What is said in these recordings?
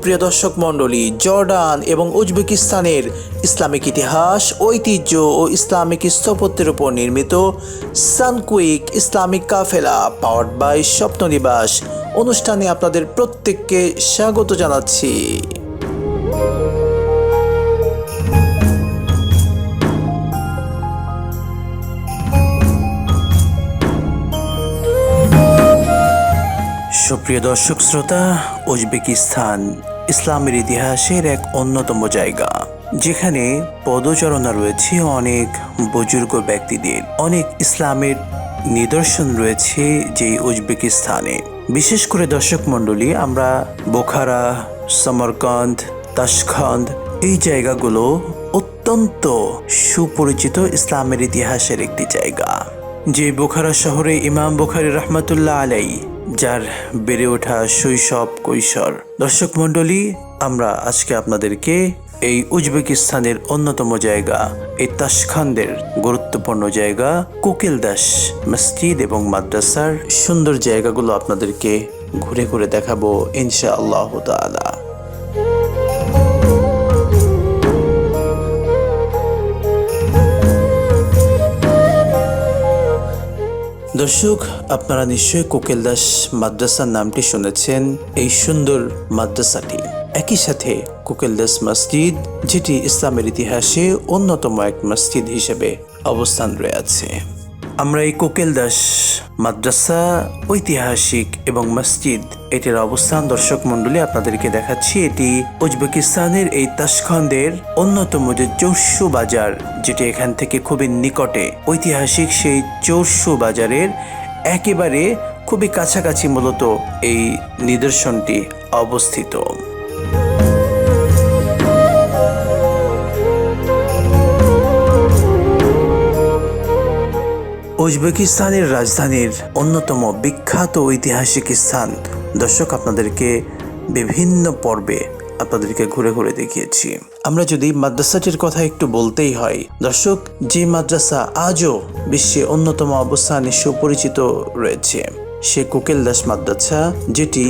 সুপ্রিয় দর্শক মণ্ডলী, জর্ডান এবং উজবেকিস্তানের ইসলামিক ইতিহাস, ঐতিহ্য ও ইসলামিক স্থাপত্যের উপর নির্মিত সানকুইক ইসলামিক কাফেলা পাওয়ার্ড বাই স্বপ্ননিবাস অনুষ্ঠানে আপনাদের প্রত্যেককে স্বাগত জানাচ্ছি। সুপ্রিয় দর্শক শ্রোতা, উজবেকিস্তান ইসলামের ইতিহাসের এক অন্যতম জায়গা, যেখানে পদচারণা রয়েছে অনেক বুজুর্গ ব্যক্তিদের। অনেক ইসলামের নিদর্শন রয়েছে যে উজবেকিস্তানে। বিশেষ করে দর্শক মণ্ডলী, আমরা বোখারা, সমরকন্দ, তাশখন্দ এই জায়গাগুলো অত্যন্ত সুপরিচিত ইসলামের ইতিহাসের একটি জায়গা। যে বোখারা শহরে ইমাম বুখারী রহমতুল্লাহ আলাই, যার বেড়ে ওঠা শৈশব কৈশোর। দর্শক মণ্ডলী, আমরা আজকে আপনাদেরকে এই উজবেকিস্তানের অন্যতম জায়গা, এই তাশখন্দের গুরুত্বপূর্ণ জায়গা কোকিলদাস মসজিদ এবং মাদ্রাসার সুন্দর জায়গাগুলো আপনাদেরকে ঘুরে ঘুরে দেখাবো ইনশাআল্লাহ তাআলা। দর্শক, আপনারা নিশ্চয়ই কোকিলদাস মাদ্রাসার নামটি শুনেছেন। এই সুন্দর মাদ্রাসাটি, একই সাথে কোকিলদাস মসজিদ, যেটি ইসলামের ইতিহাসে অন্যতম এক মসজিদ হিসেবে অবস্থান রয়েছে। আমরা এই কোকিলদাস মাদ্রাসা, ঐতিহাসিক এবং মসজিদ, এটির অবস্থান দর্শক মণ্ডলী আপনাদেরকে দেখাচ্ছি। এটি উজবেকিস্তানের এই তাশখন্দের অন্যতম যে চৌরশু বাজার, যেটি এখান থেকে খুবই নিকটে, ঐতিহাসিক সেই চৌরশু বাজারের একেবারে খুবই কাছাকাছি মূলত এই নিদর্শনটি অবস্থিত। উজবেকিস্তানের রাজধানীর অন্যতম বিখ্যাত ঐতিহাসিক স্থান। দর্শক, আপনাদেরকে বিভিন্ন পর্বে আপনাদেরকে ঘুরে ঘুরে দেখিয়েছি। আমরা যদি মাদ্রাসাটির কথা একটু বলতেই হয় দর্শক, যে মাদ্রাসা আজও বিশ্বে অন্যতম অবস্থানে সুপরিচিত রয়েছে, সে কোকিলদাস মাদ্রাসা, যেটি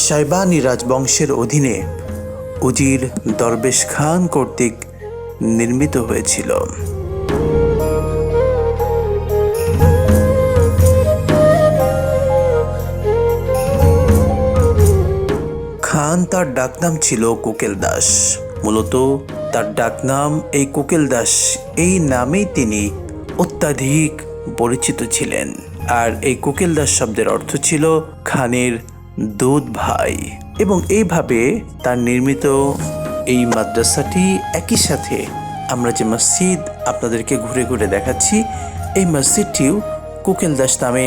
সাইবানি রাজবংশের অধীনে উজির দরবেশ খান কর্তৃক নির্মিত হয়েছিল। খান তার ডাকনাম ছিল কোকিলদাস। মূলত তার ডাকনাম এই কোকিলদাস, এই নামেই তিনি অত্যাধিক পরিচিত ছিলেন। আর এই কোকিলদাস শব্দের অর্থ ছিল খানের দুধ ভাই। এবং এইভাবে তার নির্মিত এই মাদ্রাসাটি, একই সাথে আমরা যে মসজিদ আপনাদেরকে ঘুরে ঘুরে দেখাচ্ছি, এই মসজিদটিও কোকিলদাস নামে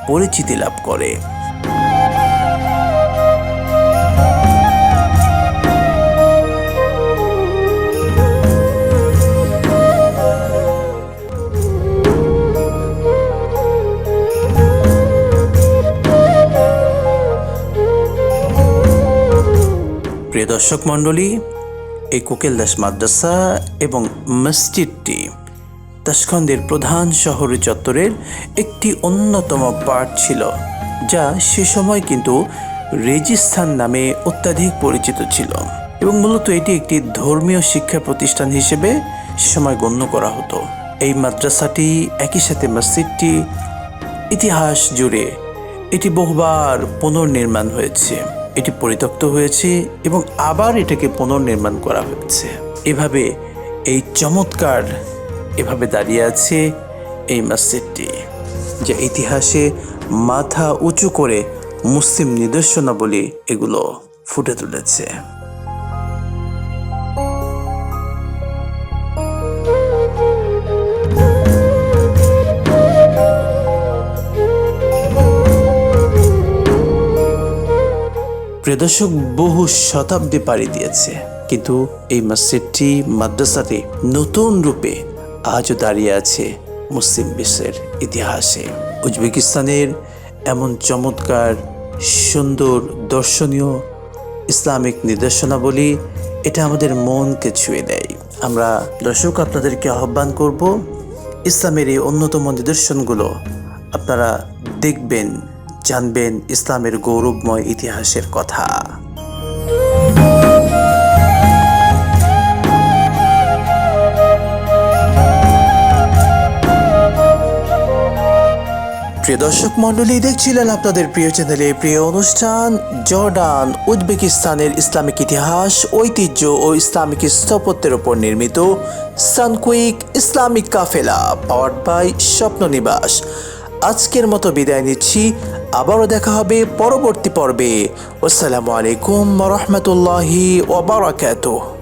পরিচিতি লাভ করে। প্রিয় দর্শক মণ্ডলী, এই কোকিলদাস মাদ্রাসা এবং মসজিদটি তাশখন্দের প্রধান শহর চত্বরের একটি অন্যতম পার্ট ছিল, যা সে সময় কিন্তু রেজিস্তান নামে অত্যাধিক পরিচিত ছিল। এবং মূলত এটি একটি ধর্মীয় শিক্ষা প্রতিষ্ঠান হিসেবে সে সময় গণ্য করা হতো। এই মাদ্রাসাটি, একই সাথে মসজিদটি, ইতিহাস জুড়ে এটি বহুবার পুনর্নির্মাণ হয়েছে, এটি পরিত্যক্ত হয়েছে এবং আবার এটাকে পুনর্নির্মাণ করা হয়েছে। এভাবে এই চমৎকার এভাবে দাঁড়িয়ে আছে এই মসজিদটি, যা ইতিহাসে মাথা উঁচু করে মুসলিম নিদর্শনাবলী এগুলো ফুটে তুলেছে। প্রিয় দর্শক, বহু শতাব্দী পাড়ি দিয়েছে, কিন্তু এই মসজিদটি, মাদ্রাসাটি নতুন রূপে আজও দাঁড়িয়ে আছে মুসলিম বিশ্বের ইতিহাসে। উজবেকিস্তানের এমন চমৎকার, সুন্দর, দর্শনীয় ইসলামিক নিদর্শনাবলী, এটা আমাদের মনকে ছুঁয়ে দেয়। আমরা দর্শক আপনাদেরকে আহ্বান করব, ইসলামের এই অন্যতম নিদর্শনগুলো আপনারা দেখবেন, জানবেন ইসলামের গৌরবময় ইতিহাসের কথা। প্রিয় দর্শক মণ্ডলী, দেখছিলেন আপনাদের প্রিয় চ্যানেলে প্রিয় অনুষ্ঠান জর্ডান উজবেকিস্তানের ইসলামিক ইতিহাস, ঐতিহ্য ও ইসলামিক স্থাপত্যের উপর নির্মিত সানকুইক ইসলামিক কাফেলা পাওয়ার্ড বাই স্বপ্ন নিবাস। আজকের মতো বিদায় নিচ্ছি, আবারও দেখা হবে পরবর্তী পর্বে। আসসালামু আলাইকুম ওয়া রাহমাতুল্লাহি ওয়া বারাকাতুহু।